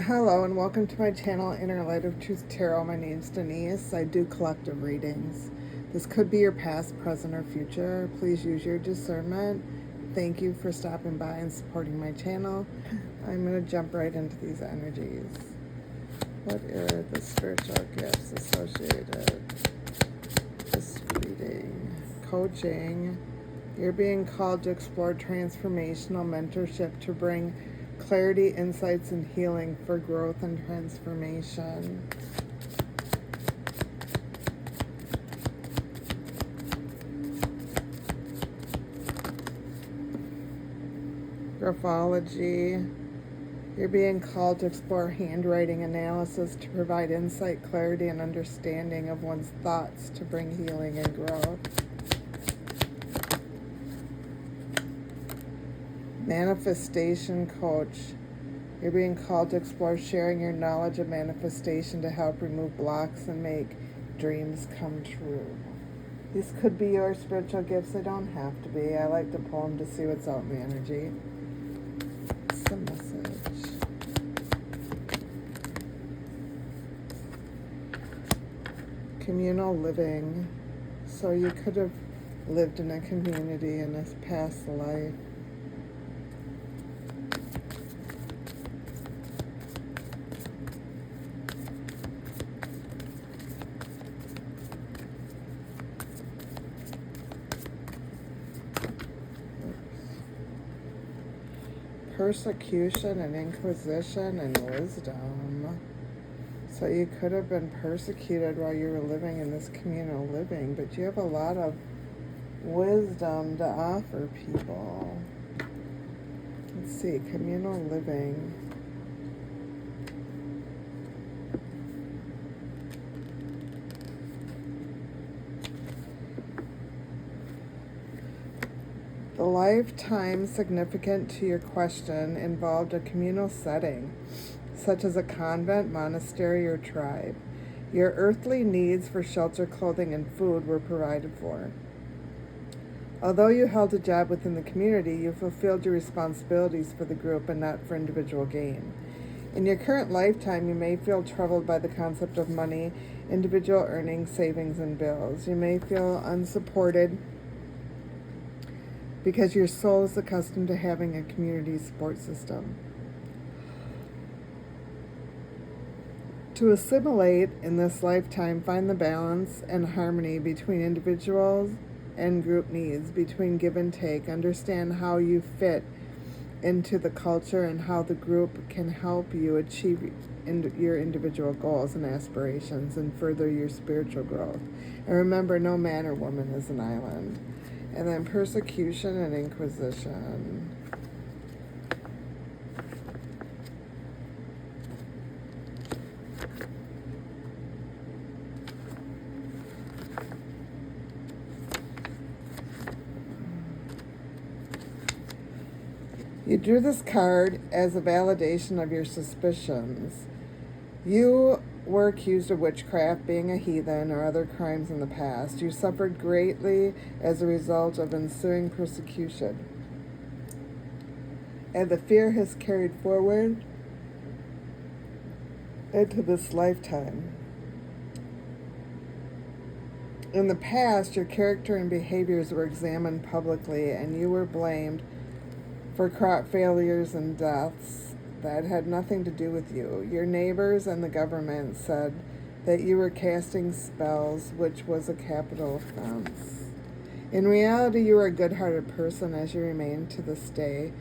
Hello and welcome to my channel, Inner Light of Truth Tarot. My name's Denise. I do collective readings. This could be your past, present, or future. Please use your discernment. Thank you for stopping by and supporting my channel. I'm going to jump right into these energies. What are the spiritual gifts associated with this reading? Coaching. You're being called to explore transformational mentorship to bring clarity, insights, and healing for growth and transformation. Graphology. You're being called to explore handwriting analysis to provide insight, clarity, and understanding of one's thoughts to bring healing and growth. Manifestation coach. You're being called to explore sharing your knowledge of manifestation to help remove blocks and make dreams come true. These could be your spiritual gifts. They don't have to be. I like to pull them to see what's out in the energy. What's the message? Communal living. So you could have lived in a community in this past life. Persecution and inquisition and wisdom. So you could have been persecuted while you were living in this communal living, but you have a lot of wisdom to offer people. Let's see, communal living. The lifetime significant to your question involved a communal setting, such as a convent, monastery, or tribe. Your earthly needs for shelter, clothing, and food were provided for. Although you held a job within the community, you fulfilled your responsibilities for the group and not for individual gain. In your current lifetime, you may feel troubled by the concept of money, individual earnings, savings, and bills. You may feel unsupported because your soul is accustomed to having a community support system. To assimilate in this lifetime, find the balance and harmony between individuals and group needs, between give and take. Understand how you fit into the culture and how the group can help you achieve your individual goals and aspirations and further your spiritual growth. And remember, no man or woman is an island. And then persecution and inquisition. You drew this card as a validation of your suspicions. You were accused of witchcraft, being a heathen, or other crimes in the past. You suffered greatly as a result of ensuing persecution. And the fear has carried forward into this lifetime. In the past, your character and behaviors were examined publicly, and you were blamed for crop failures and deaths that had nothing to do with you. Your neighbors and the government said that you were casting spells, which was a capital offense. In reality, you were a good-hearted person, as you remain to this day,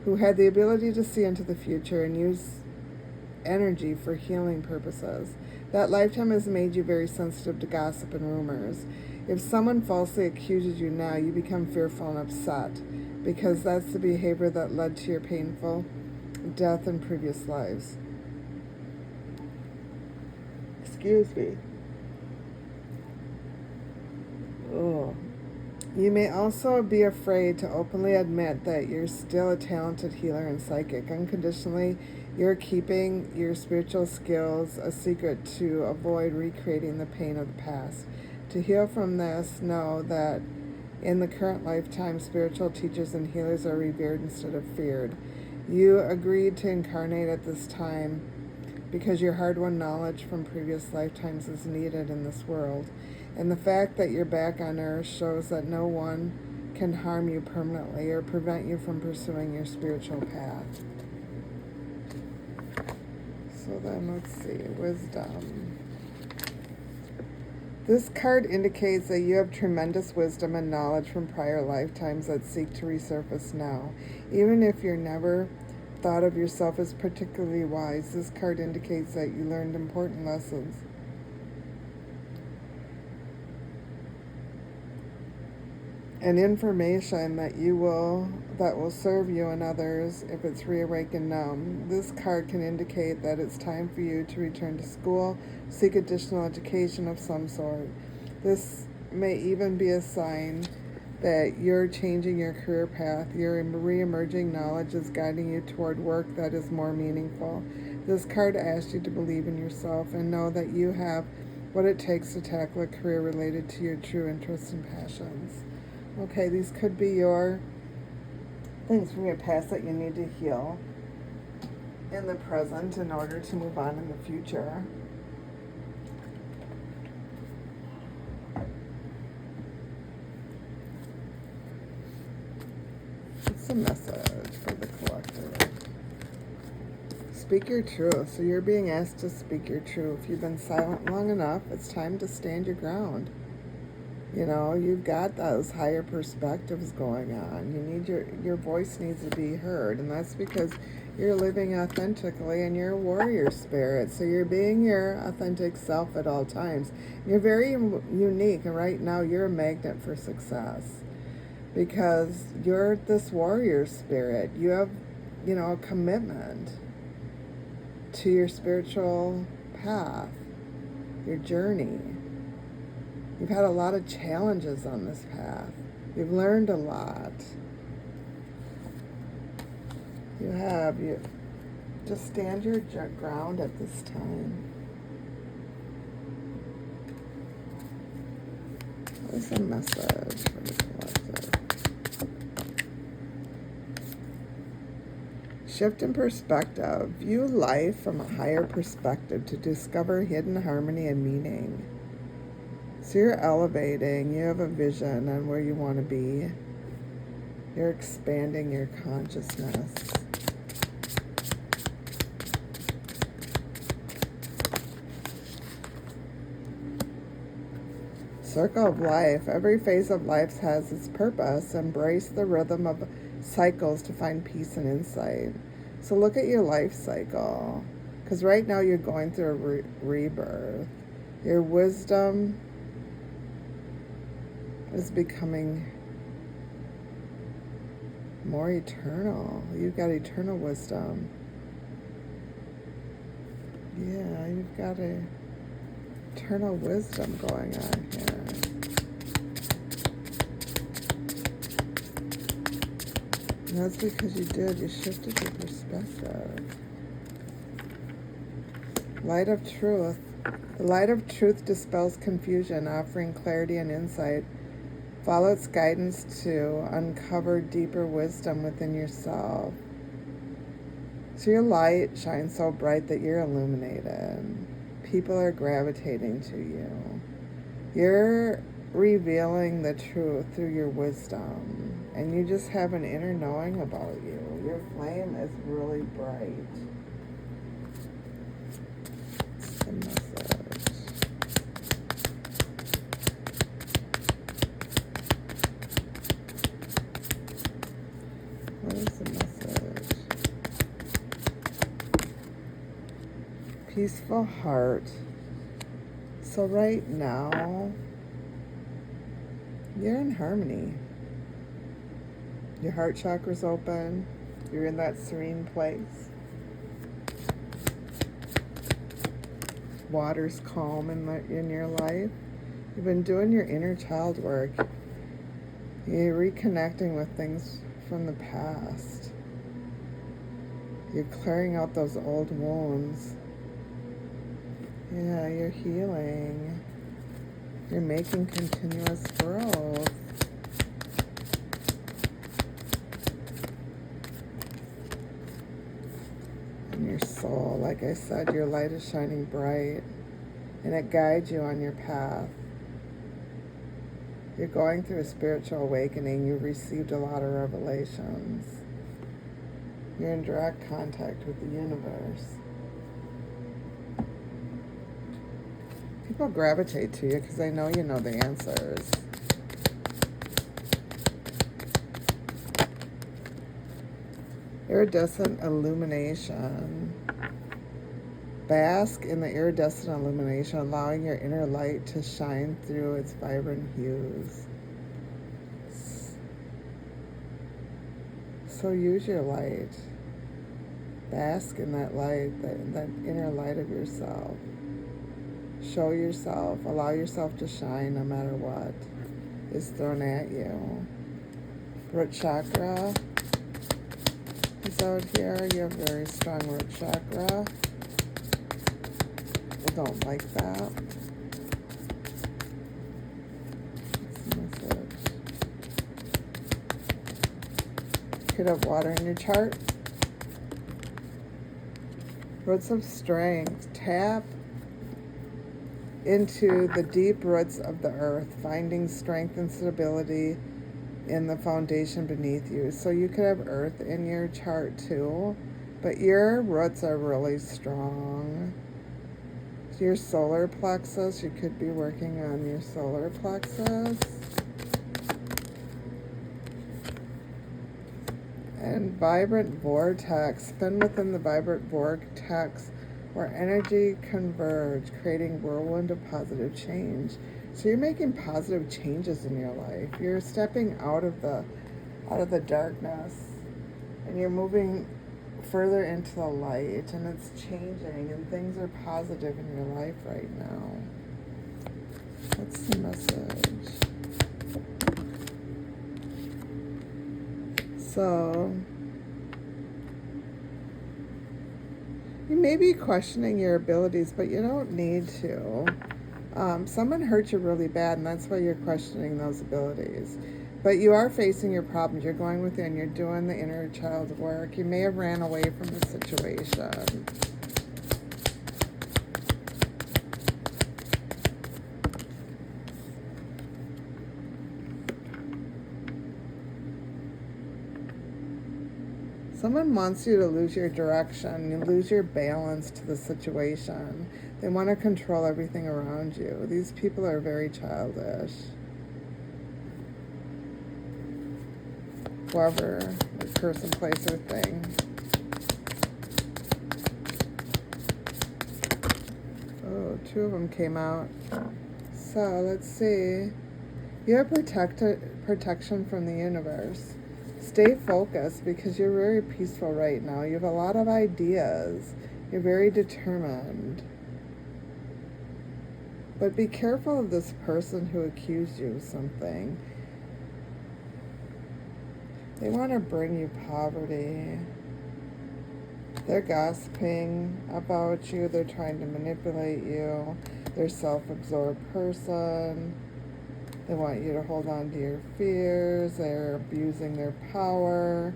who had the ability to see into the future and use energy for healing purposes. That lifetime has made you very sensitive to gossip and rumors. If someone falsely accuses you now, you become fearful and upset, because that's the behavior that led to your painful death in previous lives. Excuse me. Oh. You may also be afraid to openly admit that you're still a talented healer and psychic. Unconditionally, you're keeping your spiritual skills a secret to avoid recreating the pain of the past. To heal from this, know that in the current lifetime, spiritual teachers and healers are revered instead of feared. You agreed to incarnate at this time because your hard-won knowledge from previous lifetimes is needed in this world. And the fact that you're back on Earth shows that no one can harm you permanently or prevent you from pursuing your spiritual path. So then let's see, wisdom. This card indicates that you have tremendous wisdom and knowledge from prior lifetimes that seek to resurface now. Even if you're never thought of yourself as particularly wise, this card indicates that you learned important lessons. And information that will serve you and others if it's reawakened now. This card can indicate that it's time for you to return to school, seek additional education of some sort. This may even be a sign that you're changing your career path. Your re-emerging knowledge is guiding you toward work that is more meaningful. This card asks you to believe in yourself and know that you have what it takes to tackle a career related to your true interests and passions. Okay, these could be your things from your past that you need to heal in the present in order to move on in the future. What's the message for the collective? Speak your truth. So you're being asked to speak your truth. You've been silent long enough. It's time to stand your ground. You know, you've got those higher perspectives going on. You need your voice needs to be heard, and that's because you're living authentically and you're a warrior spirit. So you're being your authentic self at all times. You're very unique, and right now you're a magnet for success because you're this warrior spirit. You have, a commitment to your spiritual path, your journey. You've had a lot of challenges on this path. You've learned a lot. You just stand your ground at this time. What is the message for the collective? Shift in perspective. View life from a higher perspective to discover hidden harmony and meaning. So you're elevating, you have a vision on where you want to be. You're expanding your consciousness. Circle of life. Every phase of life has its purpose. Embrace the rhythm of cycles to find peace and insight. So look at your life cycle. Because right now you're going through a rebirth. Your wisdom is becoming more eternal. You've got eternal wisdom. Yeah, you've got eternal wisdom going on here. And that's because you shifted your perspective. Light of truth. The light of truth dispels confusion, offering clarity and insight. Follow its guidance to uncover deeper wisdom within yourself. So your light shines so bright that you're illuminated. People are gravitating to you. You're revealing the truth through your wisdom. And you just have an inner knowing about you. Your flame is really bright. What's the message? What is the message? Peaceful heart. So right now, you're in harmony. Your heart chakra's open. You're in that serene place. Water's calm in your life. You've been doing your inner child work. You're reconnecting with things from the past. You're clearing out those old wounds. Yeah, you're healing. You're making continuous growth. And you're soul. Like I said, your light is shining bright and it guides you on your path. You're going through a spiritual awakening. You've received a lot of revelations. You're in direct contact with the universe. People gravitate to you because they know you know the answers. Iridescent illumination. Bask in the iridescent illumination, allowing your inner light to shine through its vibrant hues. So use your light. Bask in that light, that inner light of yourself. Show yourself, allow yourself to shine no matter what is thrown at you. Root chakra is out here. You have very strong root chakra. People don't like that. What's the message? Could have water in your chart. Roots of strength. Tap into the deep roots of the earth, finding strength and stability in the foundation beneath you. So you could have earth in your chart too, but your roots are really strong. Your solar plexus, you could be working on your solar plexus. And vibrant vortex, spin within the vibrant vortex where energy converge, creating whirlwind of positive change. So you're making positive changes in your life. You're stepping out of the darkness, and you're moving further into the light, and it's changing, and things are positive in your life right now. What's the message? So you may be questioning your abilities, but you don't need to. Someone hurt you really bad, and that's why you're questioning those abilities. But you are facing your problems. You're going within. You're doing the inner child work. You may have ran away from the situation. Someone wants you to lose your direction. You lose your balance to the situation. They want to control everything around you. These people are very childish. Whoever, the person, place, or thing. Oh, two of them came out. So, let's see. You have protection from the universe. Stay focused because you're very peaceful right now. You have a lot of ideas. You're very determined. But be careful of this person who accused you of something. They want to bring you poverty. They're gossiping about you. They're trying to manipulate you. They're a self-absorbed person. They want you to hold on to your fears. They're abusing their power.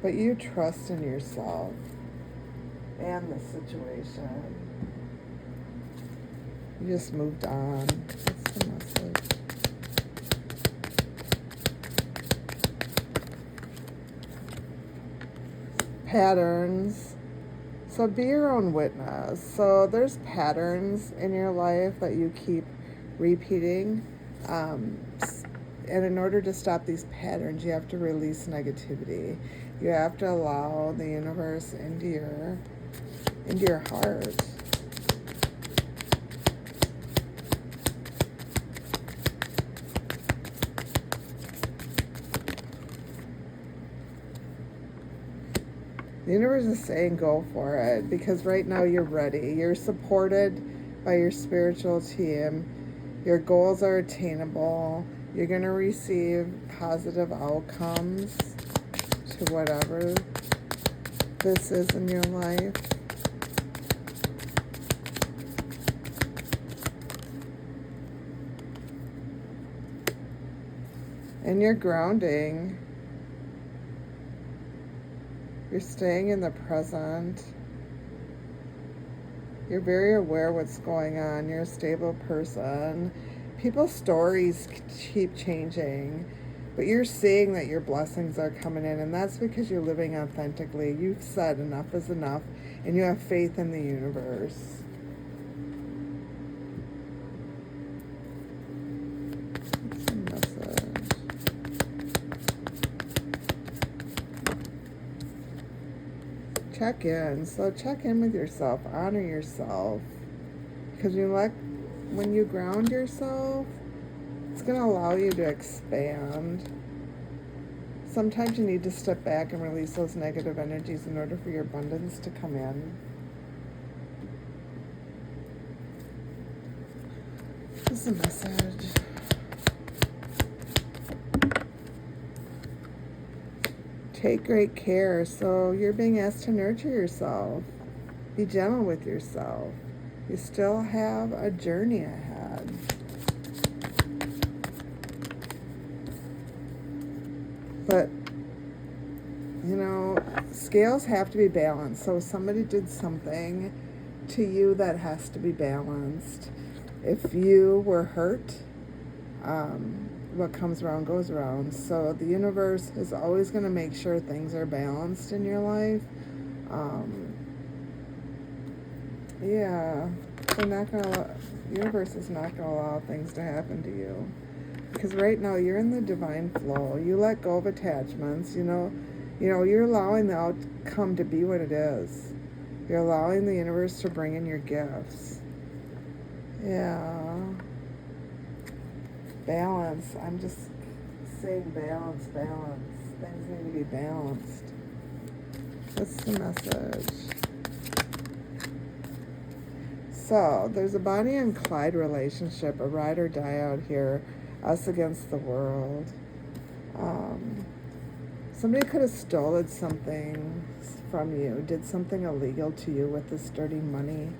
But you trust in yourself and the situation. You just moved on. What's the message? Patterns. So be your own witness. So there's patterns in your life that you keep repeating. And in order to stop these patterns, you have to release negativity. You have to allow the universe into your heart. The universe is saying go for it because right now you're ready. You're supported by your spiritual team. Your goals are attainable. You're going to receive positive outcomes to whatever this is in your life. And you're grounding. You're staying in the present. You're very aware what's going on. You're a stable person. People's stories keep changing, but you're seeing that your blessings are coming in, and that's because you're living authentically. You've said enough is enough, and you have faith in the universe. What's the message? Check in. So check in with yourself. Honor yourself. Because when you ground yourself, it's going to allow you to expand. Sometimes you need to step back and release those negative energies in order for your abundance to come in. This is a message. Take great care. So you're being asked to nurture yourself. Be gentle with yourself. You still have a journey ahead. But, scales have to be balanced. So if somebody did something to you, that has to be balanced. If you were hurt, what comes around goes around. So the universe is always going to make sure things are balanced in your life. The universe is not going to allow things to happen to you. Because right now you're in the divine flow. You let go of attachments. You're allowing the outcome to be what it is. You're allowing the universe to bring in your gifts. Yeah. Balance. I'm just saying balance. Things need to be balanced. What's the message? So, there's a Bonnie and Clyde relationship, a ride or die out here, us against the world. Somebody could have stolen something from you, did something illegal to you with this dirty money.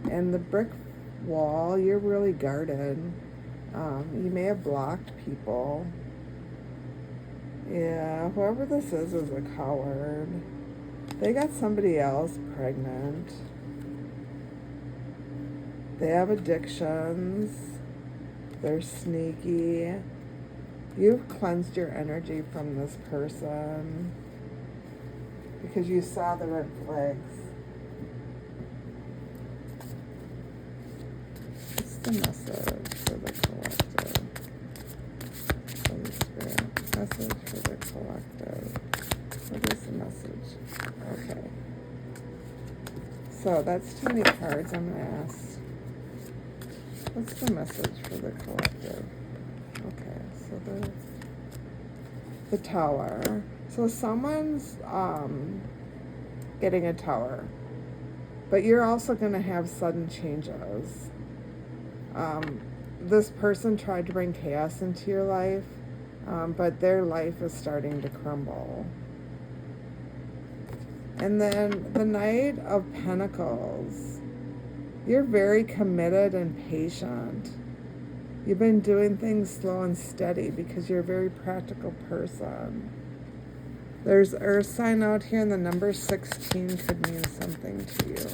And the brick wall, you're really guarded. You may have blocked people. Yeah, whoever this is a coward. They got somebody else pregnant. They have addictions. They're sneaky. You've cleansed your energy from this person because you saw the red flags. What's the message for the collective? Holy Spirit. Message for the collective. What is the message? Okay. So that's too many cards. I'm going to ask. What's the message for the collective? Okay, so the tower. So someone's getting a tower, but you're also going to have sudden changes. This person tried to bring chaos into your life, but their life is starting to crumble. And then the Knight of Pentacles. You're very committed and patient. You've been doing things slow and steady because you're a very practical person. There's Earth sign out here, and the number 16 could mean something to you.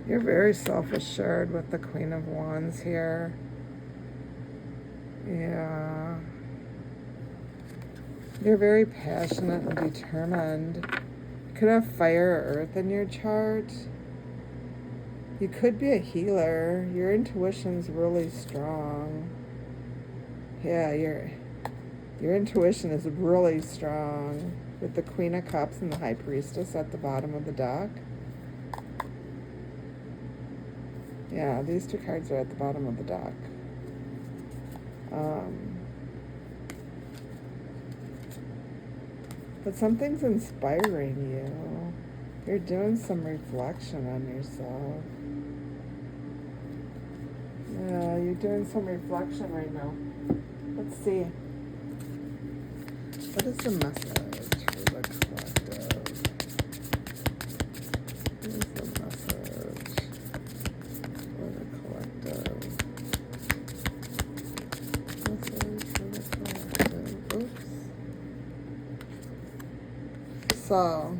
You're very self-assured with the Queen of Wands here. Yeah. You're very passionate and determined. You could have fire or earth in your chart. You could be a healer. Your intuition's really strong. Yeah, your intuition is really strong. With the Queen of Cups and the High Priestess at the bottom of the deck. Yeah, these two cards are at the bottom of the deck. But something's inspiring you. You're doing some reflection on yourself. Yeah, you're doing some reflection right now. Let's see. What is the message for the collective? So,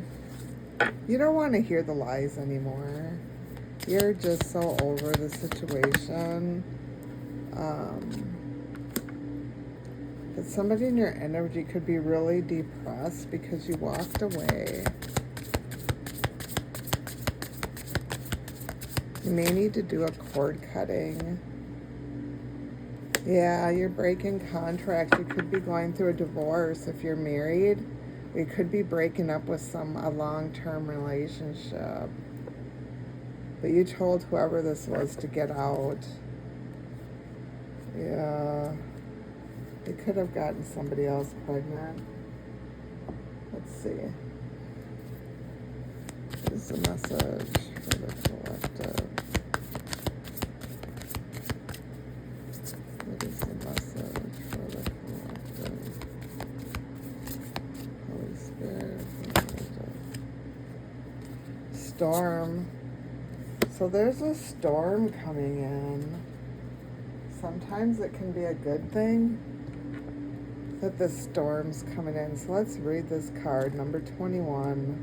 you don't want to hear the lies anymore. You're just so over the situation. But somebody in your energy could be really depressed because you walked away. You may need to do a cord cutting. Yeah, you're breaking contracts. You could be going through a divorce if you're married. You could be breaking up with a long-term relationship. But you told whoever this was to get out. Yeah. You could have gotten somebody else pregnant. Let's see. What is the message for the collective? What is the message for the collective? Holy Spirit. Storm. So there's a storm coming in. Sometimes it can be a good thing that the storm's coming in. So let's read this card, number 21.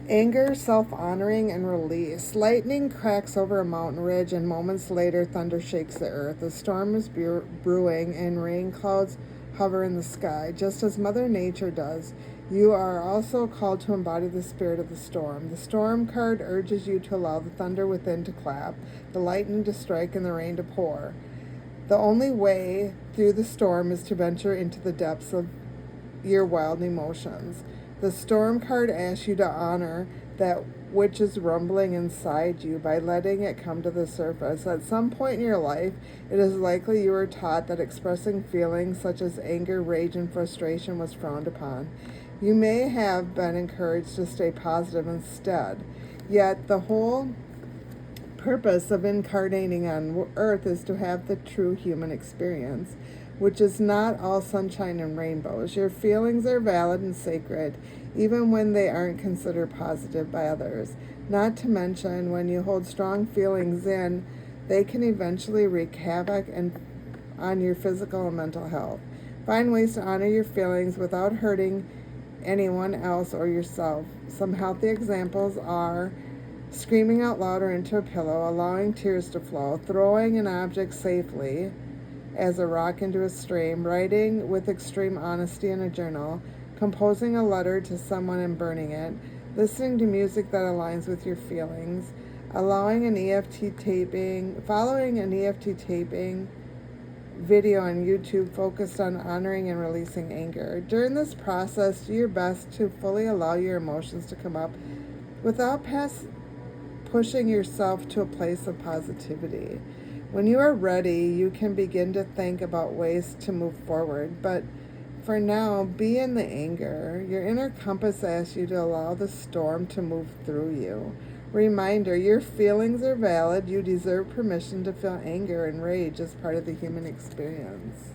Anger, self-honoring, and release. Lightning cracks over a mountain ridge, and moments later, thunder shakes the earth. A storm is brewing, and rain clouds hover in the sky, just as Mother Nature does. You are also called to embody the spirit of the storm. The storm card urges you to allow the thunder within to clap, the lightning to strike, and the rain to pour. The only way through the storm is to venture into the depths of your wild emotions. The storm card asks you to honor that which is rumbling inside you by letting it come to the surface. At some point in your life, it is likely you were taught that expressing feelings such as anger, rage, and frustration was frowned upon. You may have been encouraged to stay positive instead. Yet the whole purpose of incarnating on Earth is to have the true human experience, which is not all sunshine and rainbows. Your feelings are valid and sacred, even when they aren't considered positive by others. Not to mention, when you hold strong feelings in, they can eventually wreak havoc on your physical and mental health. Find ways to honor your feelings without hurting anyone else or yourself. Some healthy examples are screaming out loud or into a pillow, allowing tears to flow, throwing an object safely as a rock into a stream, writing with extreme honesty in a journal, composing a letter to someone and burning it, listening to music that aligns with your feelings, following an EFT taping video on YouTube focused on honoring and releasing anger. During this process, do your best to fully allow your emotions to come up without pushing yourself to a place of positivity. When you are ready, you can begin to think about ways to move forward. But for now, be in the anger. Your inner compass asks you to allow the storm to move through you. Reminder, your feelings are valid. You deserve permission to feel anger and rage as part of the human experience.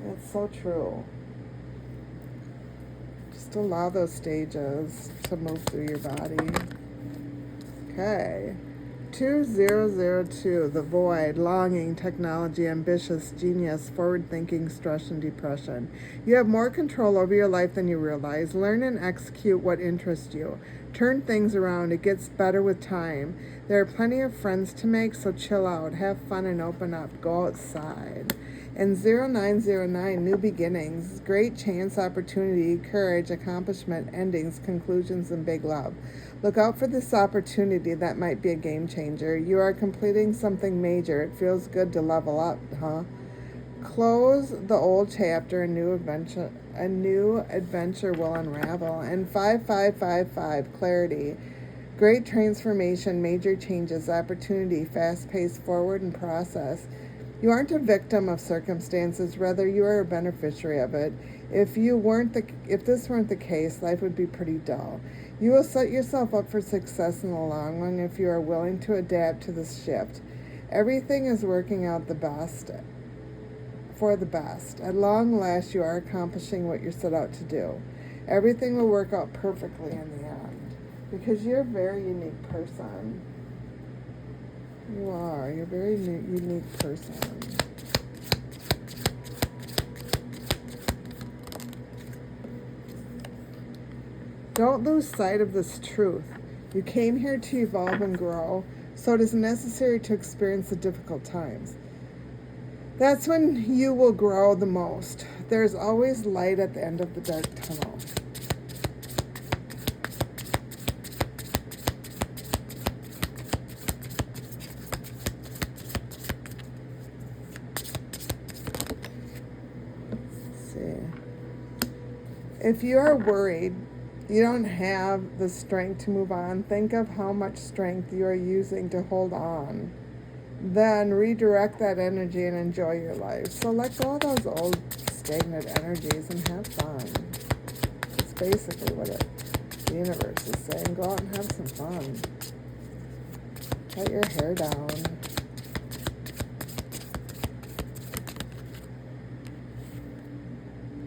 That's so true. Just allow those stages to move through your body. Okay. 2002, the void, longing, technology, ambitious, genius, forward-thinking, stress, and depression. You have more control over your life than you realize. Learn and execute what interests you. Turn things around. It gets better with time. There are plenty of friends to make, so chill out, have fun, and open up. Go outside. And 0909, new beginnings, great chance, opportunity, courage, accomplishment, endings, conclusions, and big love. Look out for this opportunity that might be a game changer. You are completing something major. It feels good to level up, huh? Close the old chapter, a new adventure will unravel. And 5555, clarity. Great transformation, major changes, opportunity, fast-paced, forward in process. You aren't a victim of circumstances, rather you are a beneficiary of it. If this weren't the case, life would be pretty dull. You will set yourself up for success in the long run if you are willing to adapt to this shift. Everything is working out for the best. At long last, you are accomplishing what you're set out to do. Everything will work out perfectly in the end because you're a very unique person. You are. You're a very unique person. Don't lose sight of this truth. You came here to evolve and grow, so it is necessary to experience the difficult times. That's when you will grow the most. There's always light at the end of the dark tunnel. Let's see. If you are worried you don't have the strength to move on, think of how much strength you are using to hold on. Then redirect that energy and enjoy your life. So let go of those old stagnant energies and have fun. It's basically what the universe is saying. Go out and have some fun. Let your hair down.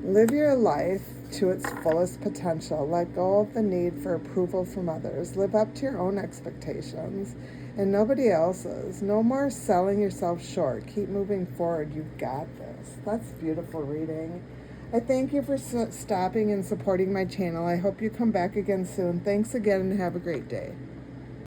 Live your life to its fullest potential. Let go of the need for approval from others. Live up to your own expectations and nobody else's. No more selling yourself short. Keep moving forward. You've got this. That's beautiful reading. I thank you for stopping and supporting my channel. I hope you come back again soon. Thanks again and have a great day.